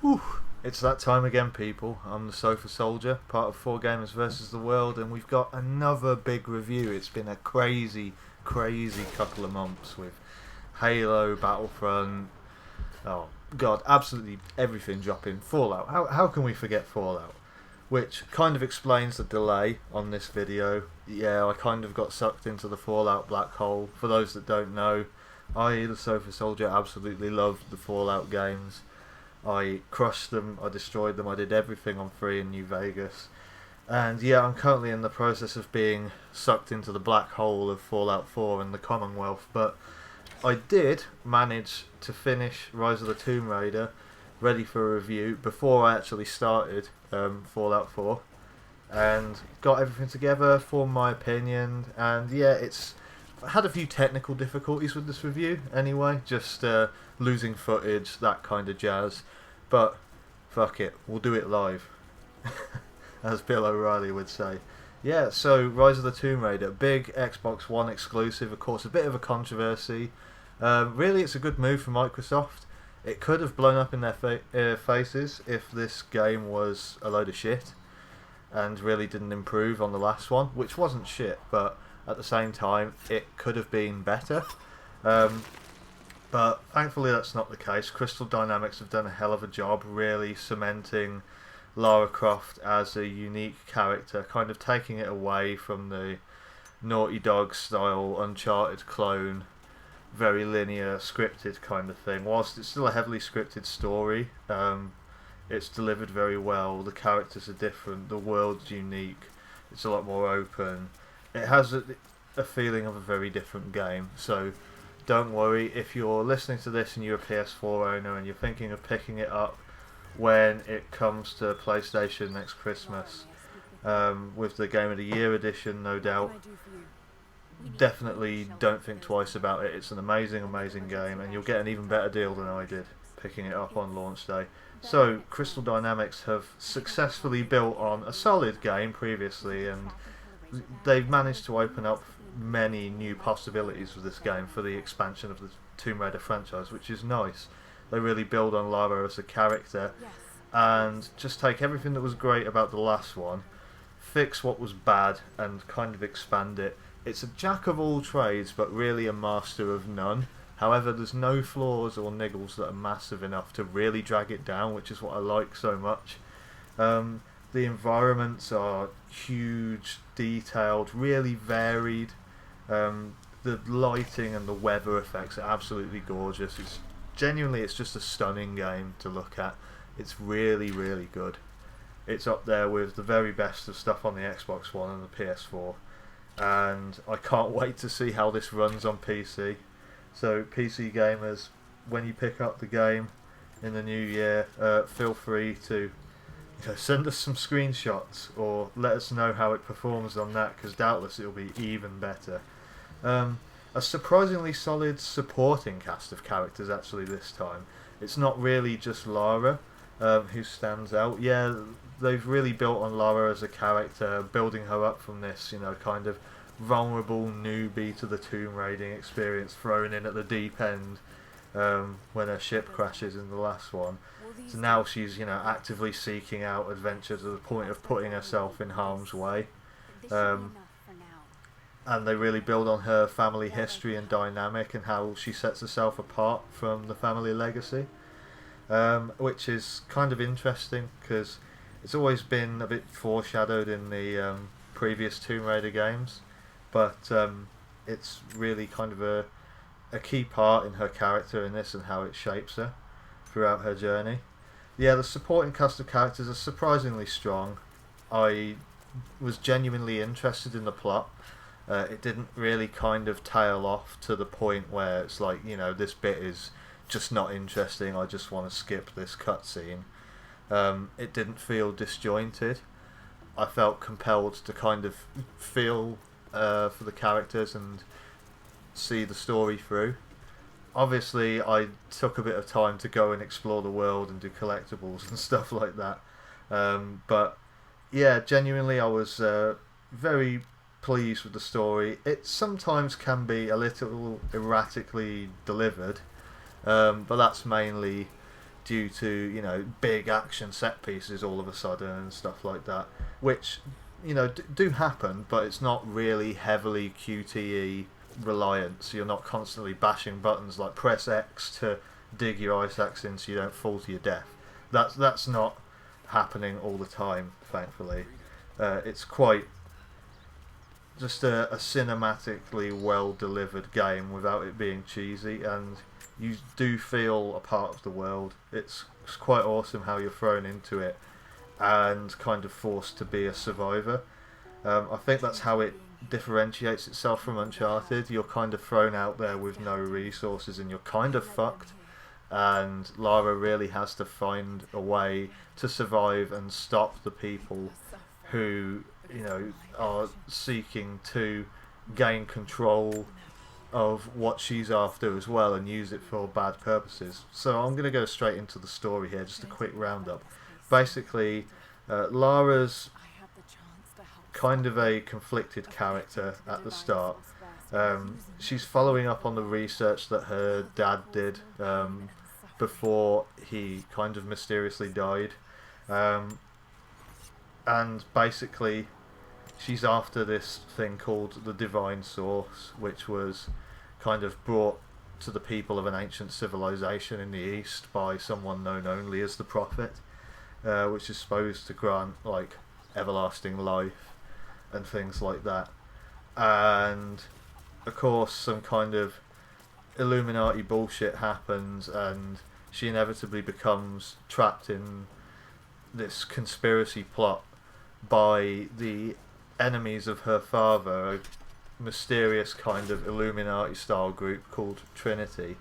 Whew. It's that time again, people. I'm the TheSofaSoldier, part of 4Gamers vs. the World, and we've got another big review. It's been a crazy couple of months with Halo, Battlefront, oh god, absolutely everything dropping. Fallout. How can we forget Fallout? Which kind of explains the delay on this video. Yeah, I kind of got sucked into the Fallout black hole. For those that don't know, I, the TheSofaSoldier, absolutely loved the Fallout games. I crushed them, I destroyed them, I did everything on free in New Vegas. And yeah, I'm currently in the process of being sucked into the black hole of Fallout 4 and the Commonwealth, but I did manage to finish Rise of the Tomb Raider, ready for a review, before I actually started Fallout 4, and got everything together, formed my opinion, and yeah, I had a few technical difficulties with this review anyway, just losing footage, that kind of jazz, but fuck it, we'll do it live, as Bill O'Reilly would say. Yeah, so Rise of the Tomb Raider, big Xbox One exclusive, of course, a bit of a controversy. Really, it's a good move for Microsoft. It could have blown up in their faces if this game was a load of shit and really didn't improve on the last one, which wasn't shit, but at the same time, it could have been better. But thankfully that's not the case. Crystal Dynamics have done a hell of a job really cementing Lara Croft as a unique character, kind of taking it away from the Naughty Dog style Uncharted clone, very linear, scripted kind of thing. Whilst it's still a heavily scripted story, it's delivered very well, the characters are different, the world's unique, it's a lot more open. It has a feeling of a very different game, so don't worry if you're listening to this and you're a PS4 owner and you're thinking of picking it up when it comes to PlayStation next Christmas, with the Game of the Year edition, no doubt. Definitely don't think twice about it. It's an amazing game, and you'll get an even better deal than I did picking it up on launch day. So Crystal Dynamics have successfully built on a solid game previously, and they've managed to open up many new possibilities with this game for the expansion of the Tomb Raider franchise, which is nice. They really build on Lara as a character and just take everything that was great about the last one, fix what was bad, and kind of expand it. It's a jack of all trades, but really a master of none. However, there's no flaws or niggles that are massive enough to really drag it down, which is what I like so much. The environments are huge, detailed, really varied. The lighting and the weather effects are absolutely gorgeous. It's just a stunning game to look at. It's really good. It's up there with the very best of stuff on the Xbox One and the PS4. And I can't wait to see how this runs on PC. So PC gamers, when you pick up the game in the new year, feel free to send us some screenshots or let us know how it performs on that, because doubtless it'll be even better. A surprisingly solid supporting cast of characters actually this time. It's not really just Lara who stands out. Yeah, they've really built on Lara as a character, building her up from this, kind of vulnerable newbie to the tomb raiding experience, thrown in at the deep end when her ship crashes in the last one. So now she's, actively seeking out adventure to the point of putting herself in harm's way. And they really build on her family history and dynamic and how she sets herself apart from the family legacy, which is kind of interesting because it's always been a bit foreshadowed in the previous Tomb Raider games, but it's really kind of a key part in her character in this and how it shapes her throughout her journey. Yeah, the supporting cast of characters are surprisingly strong. I was genuinely interested in the plot. It didn't really kind of tail off to the point where it's like, this bit is just not interesting, I just want to skip this cutscene. It didn't feel disjointed. I felt compelled to kind of feel for the characters and see the story through. Obviously, I took a bit of time to go and explore the world and do collectibles and stuff like that. But yeah, genuinely, I was very pleased with the story. It sometimes can be a little erratically delivered, but that's mainly due to, you know, big action set pieces all of a sudden and stuff like that, which, you know, do happen, but it's not really heavily QTE reliant, so you're not constantly bashing buttons like press X to dig your ice axe in so you don't fall to your death. That's not happening all the time, thankfully. It's quite just a cinematically well delivered game without it being cheesy, and you do feel a part of the world. It's quite awesome how you're thrown into it and kind of forced to be a survivor. I think that's how it differentiates itself from Uncharted. You're kind of thrown out there with no resources and you're kind of fucked, and Lara really has to find a way to survive and stop the people who, you know, are seeking to gain control of what she's after as well and use it for bad purposes. So I'm going to go straight into the story here, just a quick roundup. Basically, Lara's kind of a conflicted character at the start. She's following up on the research that her dad did before he kind of mysteriously died. And basically, she's after this thing called the Divine Source, which was kind of brought to the people of an ancient civilization in the East by someone known only as the Prophet, which is supposed to grant, like, everlasting life and things like that. And, of course, some kind of Illuminati bullshit happens, and she inevitably becomes trapped in this conspiracy plot by the enemies of her father, a mysterious kind of Illuminati-style group called Trinity,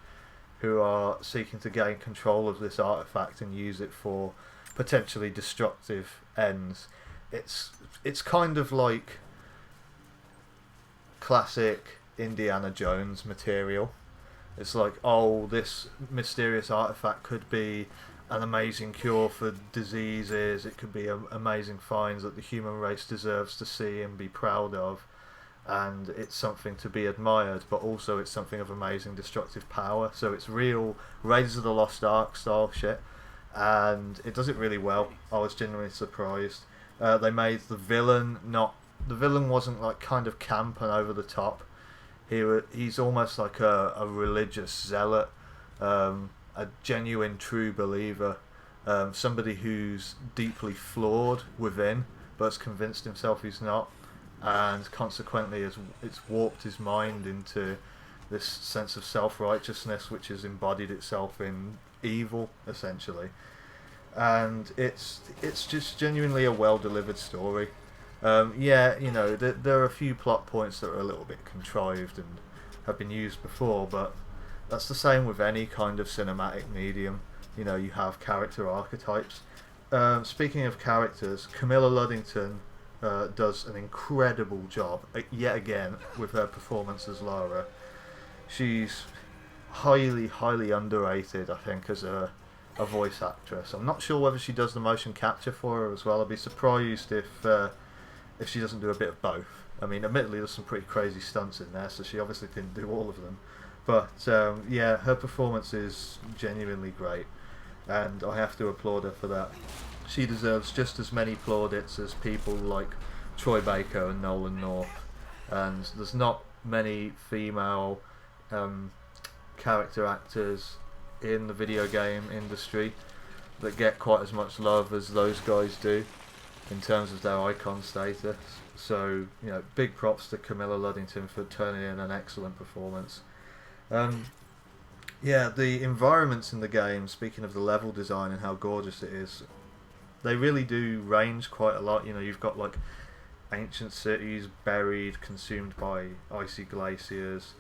who are seeking to gain control of this artifact and use it for potentially destructive ends. It's kind of like classic Indiana Jones material. It's like, oh, this mysterious artifact could be an amazing cure for diseases, it could be amazing finds that the human race deserves to see and be proud of, and it's something to be admired, but also it's something of amazing destructive power. So it's real Raiders of the Lost Ark style shit, and it does it really well. I was genuinely surprised. They made the villain wasn't like kind of camp and over the top. He's almost like a religious zealot, a genuine true believer, somebody who's deeply flawed within but has convinced himself he's not, and consequently it's warped his mind into this sense of self-righteousness which has embodied itself in evil, essentially. And it's just genuinely a well-delivered story. Yeah, you know, there are a few plot points that are a little bit contrived and have been used before, but that's the same with any kind of cinematic medium. You know, you have character archetypes. Speaking of characters, Camilla Luddington does an incredible job, yet again, with her performance as Lara. She's highly, highly underrated, I think, as a voice actress. I'm not sure whether she does the motion capture for her as well. I'd be surprised if she doesn't do a bit of both. I mean, admittedly, there's some pretty crazy stunts in there, so she obviously didn't do all of them. But yeah, her performance is genuinely great, and I have to applaud her for that. She deserves just as many plaudits as people like Troy Baker and Nolan North, and there's not many female character actors in the video game industry that get quite as much love as those guys do in terms of their icon status. So, you know, big props to Camilla Luddington for turning in an excellent performance. Yeah, the environments in the game, speaking of the level design and how gorgeous it is, they really do range quite a lot. You know, you've got like ancient cities buried, consumed by icy glaciers,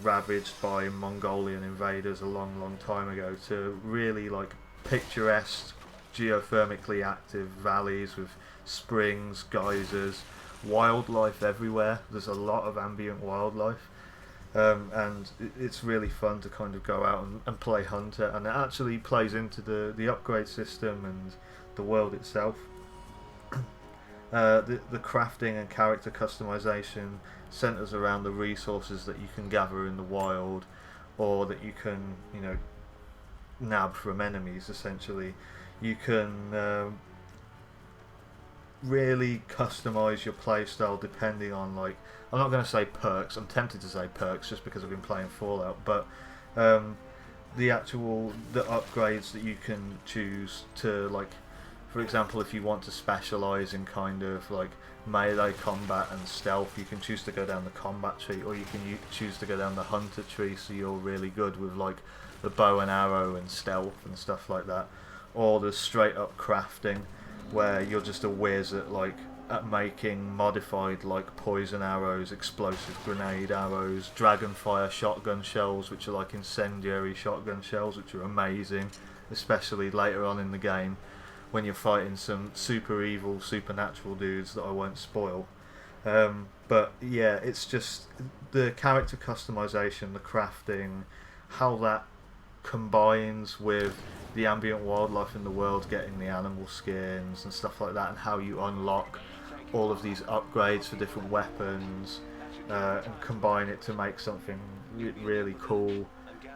ravaged by Mongolian invaders a long, long time ago, to really like picturesque, geothermically active valleys with springs, geysers, wildlife everywhere. There's a lot of ambient wildlife. And it's really fun to kind of go out and play Hunter, and it actually plays into the upgrade system and the world itself. The crafting and character customization centers around the resources that you can gather in the wild, or that you can, you know, nab from enemies. Essentially, you can really customize your playstyle depending on, like, I'm not going to say perks. I'm tempted to say perks just because I've been playing Fallout, but the upgrades that you can choose to, like, for example, if you want to specialize in kind of like melee combat and stealth, you can choose to go down the combat tree, or you can choose to go down the hunter tree, so you're really good with like the bow and arrow and stealth and stuff like that. Or the straight up crafting, where you're just a whiz at making modified like poison arrows, explosive grenade arrows, dragonfire shotgun shells, which are like incendiary shotgun shells, which are amazing, especially later on in the game when you're fighting some super evil supernatural dudes that I won't spoil. But yeah, it's just the character customization, the crafting, how that combines with the ambient wildlife in the world, getting the animal skins and stuff like that, and how you unlock all of these upgrades for different weapons, and combine it to make something really cool.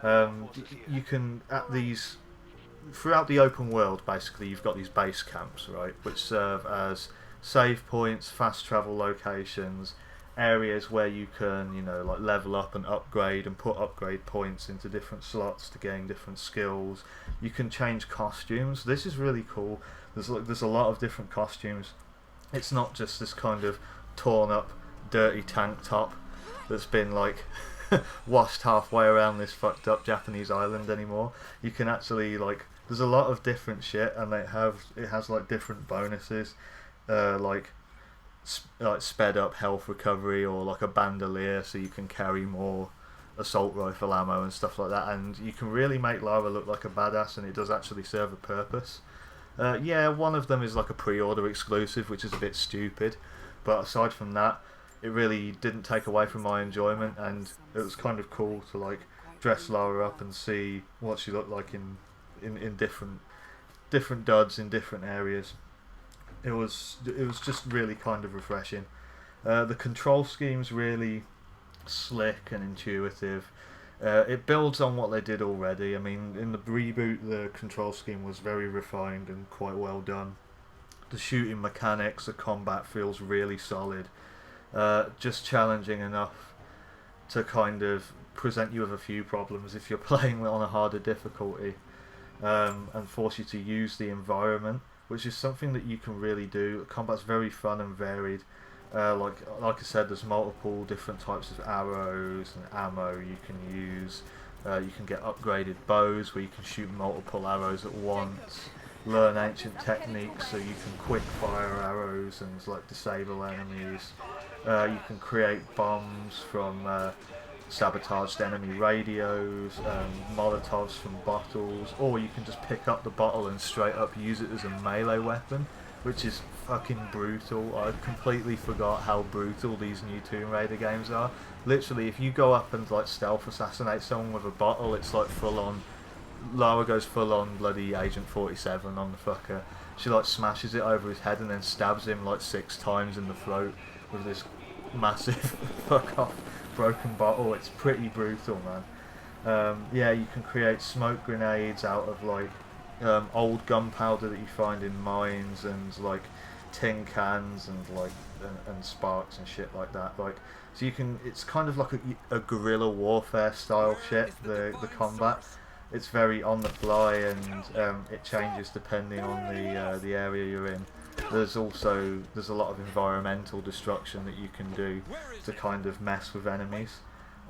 You can, at these, throughout the open world, basically you've got these base camps, right, which serve as save points, fast travel locations, areas where you can, you know, like level up and upgrade and put upgrade points into different slots to gain different skills. You can change costumes. This is really cool. There's a lot of different costumes. It's not just this kind of torn up dirty tank top that's been like washed halfway around this fucked up Japanese island anymore. You can actually, like, there's a lot of different shit, and it has like different bonuses, like sped up health recovery, or like a bandolier so you can carry more assault rifle ammo and stuff like that, and you can really make Lara look like a badass, and it does actually serve a purpose. Yeah, one of them is like a pre-order exclusive, which is a bit stupid, but aside from that, it really didn't take away from my enjoyment, and it was kind of cool to like dress Lara up and see what she looked like in different duds in different areas. It was just really kind of refreshing. The control scheme's really slick and intuitive. It builds on what they did already. I mean, in the reboot, the control scheme was very refined and quite well done. The shooting mechanics, the combat feels really solid. Just challenging enough to kind of present you with a few problems if you're playing on a harder difficulty, and force you to use the environment, which is something that you can really do. The combat's very fun and varied. Like I said, there's multiple different types of arrows and ammo you can use. You can get upgraded bows where you can shoot multiple arrows at once. Learn ancient techniques so you can quick fire arrows and like disable enemies. You can create bombs from sabotaged enemy radios, molotovs from bottles, or you can just pick up the bottle and straight up use it as a melee weapon, which is fucking brutal. I completely forgot how brutal these new Tomb Raider games are. Literally, if you go up and like stealth assassinate someone with a bottle, it's like full on. Lara goes full on bloody Agent 47 on the fucker. She like smashes it over his head and then stabs him like 6 times in the throat with this massive fuck off broken bottle. It's pretty brutal, man. Yeah, you can create smoke grenades out of like old gunpowder that you find in mines, and like tin cans and like and sparks and shit like that. Like, so you can. It's kind of like a guerrilla warfare style shit. The combat. It's very on the fly, and it changes depending on the area you're in. There's a lot of environmental destruction that you can do to kind of mess with enemies.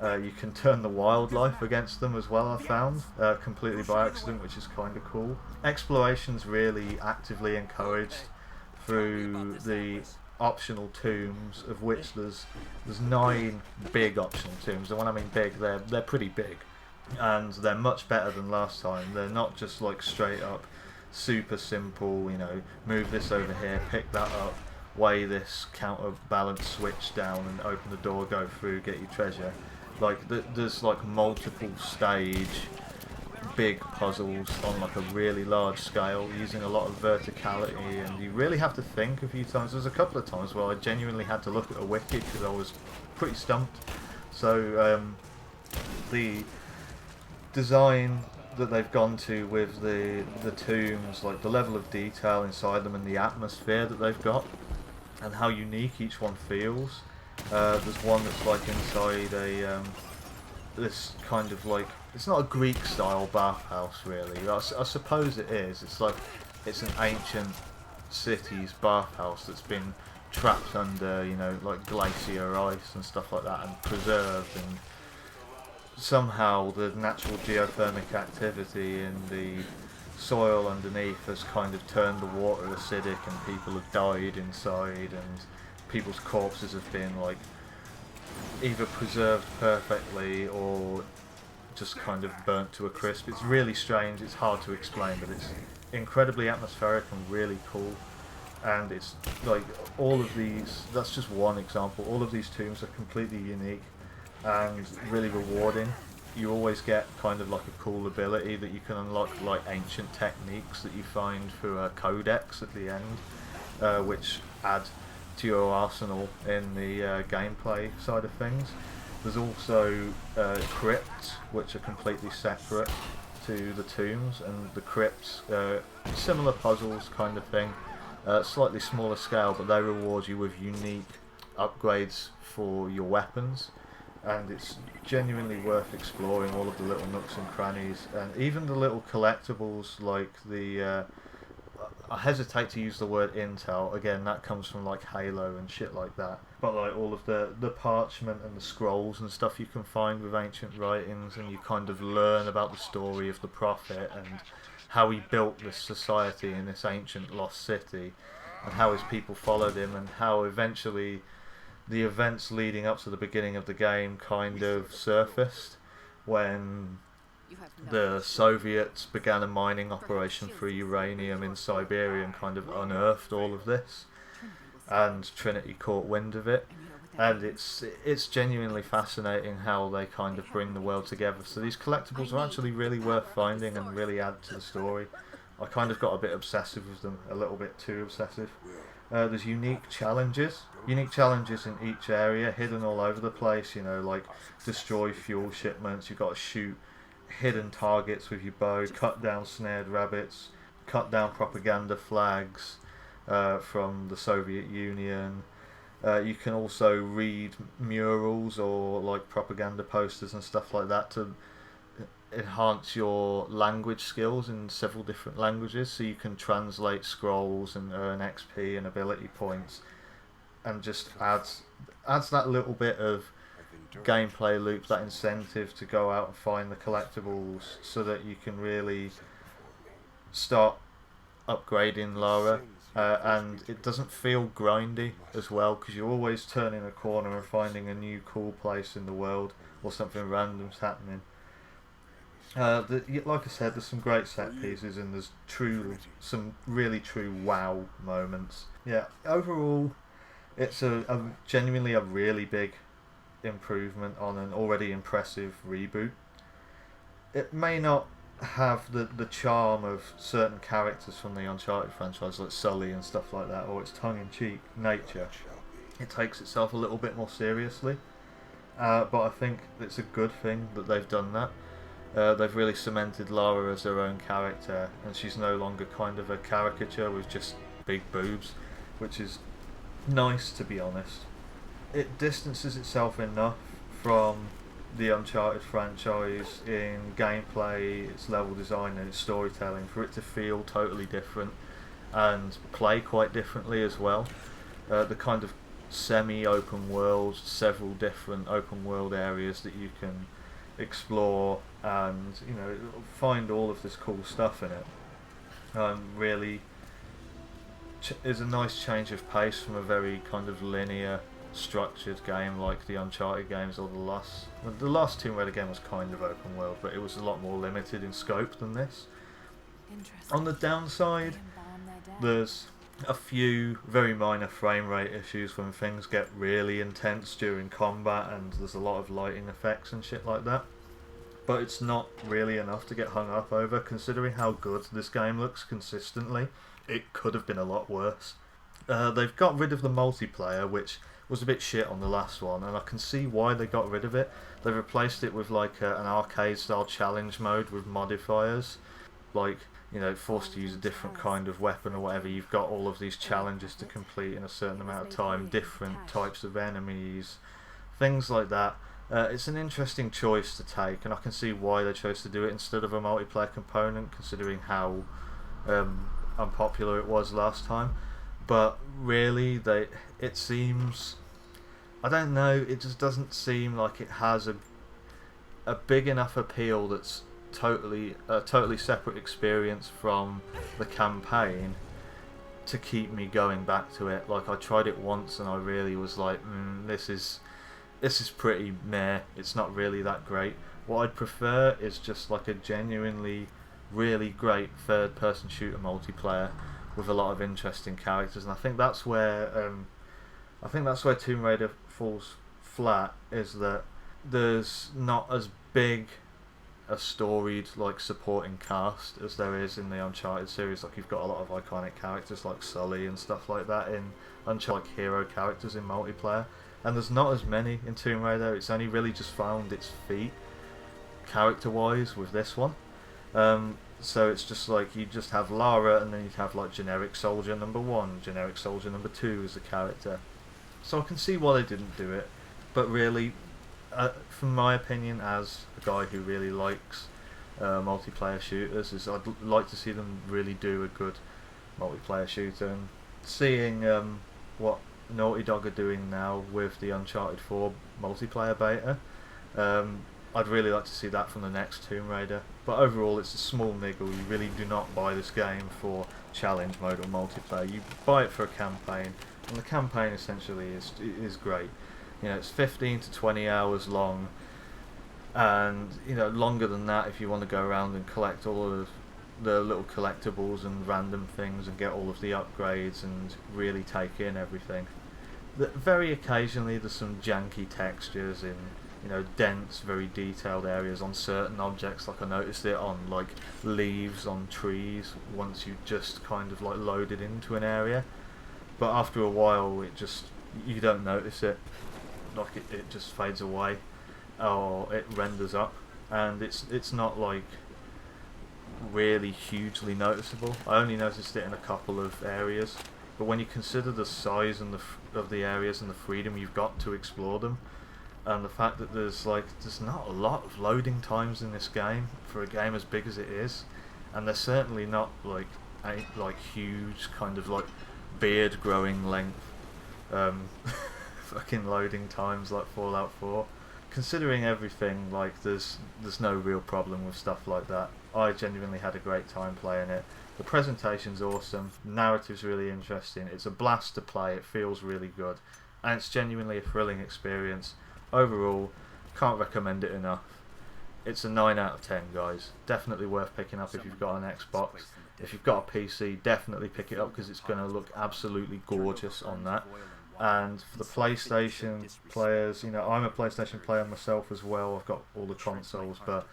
You can turn the wildlife against them as well, I found, completely by accident, which is kind of cool. Exploration's really actively encouraged through the optional tombs, of which there's 9 big optional tombs, and when I mean big, they're pretty big, and they're much better than last time. They're not just like straight up super simple, you know, move this over here, pick that up, weigh this counterbalance switch down and open the door, go through, get your treasure. Like there's like multiple stage big puzzles on like a really large scale, using a lot of verticality, and you really have to think a few times. There's a couple of times where I genuinely had to look at a wiki because I was pretty stumped. So the design that they've gone to with the tombs, like the level of detail inside them and the atmosphere that they've got, and how unique each one feels. There's one that's like inside a this kind of like, it's not a Greek style bathhouse really. I suppose it is. It's like it's an ancient city's bathhouse that's been trapped under, you know, like glacier ice and stuff like that, and preserved, and somehow the natural geothermic activity in the soil underneath has kind of turned the water acidic, and people have died inside, and people's corpses have been like either preserved perfectly or just kind of burnt to a crisp. It's really strange, it's hard to explain, but it's incredibly atmospheric and really cool. And it's like all of these, that's just one example, all of these tombs are completely unique and really rewarding. You always get kind of like a cool ability that you can unlock, like ancient techniques that you find through a codex at the end, which add to your arsenal in the gameplay side of things. There's also crypts, which are completely separate to the tombs, and the crypts, similar puzzles kind of thing, slightly smaller scale, but they reward you with unique upgrades for your weapons, and it's genuinely worth exploring all of the little nooks and crannies, and even the little collectibles like the I hesitate to use the word intel, again that comes from like Halo and shit like that, but like all of the parchment and the scrolls and stuff you can find with ancient writings, and you kind of learn about the story of the Prophet and how he built this society in this ancient lost city, and how his people followed him, and how eventually the events leading up to the beginning of the game kind of surfaced when the Soviets began a mining operation for uranium in Siberia and kind of unearthed all of this, and Trinity caught wind of it, and it's genuinely fascinating how they kind of bring the world together. So these collectibles are actually really worth finding and really add to the story. I kind of got a bit obsessive with them, a little bit too obsessive. There's unique challenges in each area, hidden all over the place, you know, like destroy fuel shipments, you've got to shoot hidden targets with your bow, cut down snared rabbits, cut down propaganda flags from the Soviet Union. You can also read murals or like propaganda posters and stuff like that to enhance your language skills in several different languages, so you can translate scrolls and earn XP and ability points, and just adds that little bit of gameplay loop, that incentive to go out and find the collectibles, so that you can really start upgrading Lara, and it doesn't feel grindy as well, because you're always turning a corner and finding a new cool place in the world or something random's happening. Like I said, there's some great set pieces, and there's some really true wow moments. Yeah, overall it's genuinely a really big improvement on an already impressive reboot. It may not have the charm of certain characters from the Uncharted franchise, like Sully and stuff like that, or its tongue-in-cheek nature. It takes itself a little bit more seriously, but I think it's a good thing that they've done that. They've really cemented Lara as their own character, and she's no longer kind of a caricature with just big boobs, which is nice, to be honest. It distances itself enough from the Uncharted franchise in gameplay, its level design and its storytelling for it to feel totally different and play quite differently as well. The kind of semi-open world, several different open world areas that you can explore, and you know, find all of this cool stuff in it. Really is a nice change of pace from a very kind of linear, structured game like the Uncharted games, or the last Tomb Raider game was kind of open world, but it was a lot more limited in scope than this. On the downside, there's a few very minor frame rate issues when things get really intense during combat, and there's a lot of lighting effects and shit like that. But it's not really enough to get hung up over, considering how good this game looks consistently. It could have been a lot worse. They've got rid of the multiplayer, which was a bit shit on the last one, and I can see why they got rid of it. They replaced it with like an arcade style challenge mode with modifiers, like, you know, forced to use a different kind of weapon or whatever. You've got all of these challenges to complete in a certain amount of time, different types of enemies, things like that. It's an interesting choice to take, and I can see why they chose to do it instead of a multiplayer component, considering how unpopular it was last time. But really, it seems, I don't know, it just doesn't seem like it has a big enough appeal that's a totally separate experience from the campaign to keep me going back to it. Like, I tried it once and I really was like, this is pretty meh, it's not really that great. What I'd prefer is just like a genuinely really great third person shooter multiplayer with a lot of interesting characters, and I think that's where Tomb Raider falls flat, is that there's not as big a storied like supporting cast as there is in the Uncharted series. Like, you've got a lot of iconic characters like Sully and stuff like that in Uncharted, like hero characters in multiplayer, and there's not as many in Tomb Raider. It's only really just found its feet character wise with this one. So it's just like you just have Lara, and then you'd have like generic soldier number 1, generic soldier number 2 as a character. So I can see why they didn't do it, but really, from my opinion, as a guy who really likes multiplayer shooters, is I'd like to see them really do a good multiplayer shooter. And seeing what Naughty Dog are doing now with the Uncharted 4 multiplayer beta, I'd really like to see that from the next Tomb Raider. But overall, it's a small niggle. You really do not buy this game for challenge mode or multiplayer. You buy it for a campaign, and the campaign essentially is great. You know, it's 15 to 20 hours long, and you know, longer than that if you want to go around and collect all of the little collectibles and random things and get all of the upgrades and really take in everything. Very occasionally there's some janky textures in, you know, dense, very detailed areas on certain objects. Like, I noticed it on like leaves on trees once you just kind of like loaded into an area, but after a while you don't notice it. Like, it just fades away or it renders up, and it's not like really hugely noticeable. I only noticed it in a couple of areas, but when you consider the size and of the areas and the freedom you've got to explore them, and the fact that there's not a lot of loading times in this game for a game as big as it is, and they're certainly not like huge kind of like beard growing length fucking loading times like Fallout 4. Considering everything, like, there's no real problem with stuff like that. I genuinely had a great time playing it. The presentation's awesome, the narrative's really interesting, it's a blast to play, it feels really good, and it's genuinely a thrilling experience. Overall, can't recommend it enough. It's a 9 out of 10, guys. Definitely worth picking up if you've got an Xbox. If you've got a PC, definitely pick it up because it's going to look absolutely gorgeous on that. And for the PlayStation players, you know, I'm a PlayStation player myself as well. I've got all the consoles, but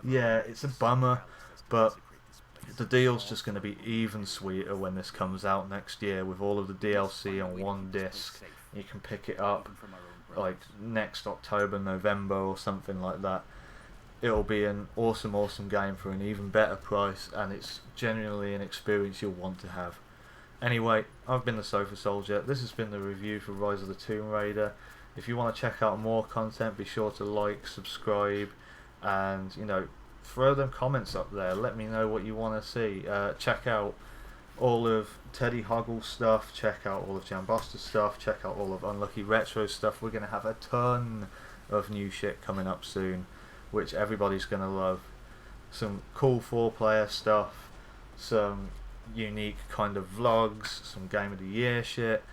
yeah, it's a bummer. But the deal's just going to be even sweeter when this comes out next year with all of the DLC on one disc. You can pick it up like next October, November or something like that. It'll be an awesome game for an even better price, and it's genuinely an experience you'll want to have. Anyway, I've been TheSofaSoldier. This has been the review for Rise of the Tomb Raider. If you want to check out more content, be sure to like, subscribe, and, you know, throw them comments up there. Let me know what you want to see. Check out all of TeddyHoggle stuff, check out all of Jamboster stuff, check out all of UnluckyRetro stuff. We're going to have a ton of new shit coming up soon, which everybody's going to love. Some cool 4-player stuff, some unique kind of vlogs, some Game of the Year shit.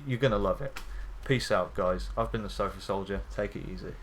You're going to love it. Peace out, guys. I've been TheSofaSoldier. Take it easy.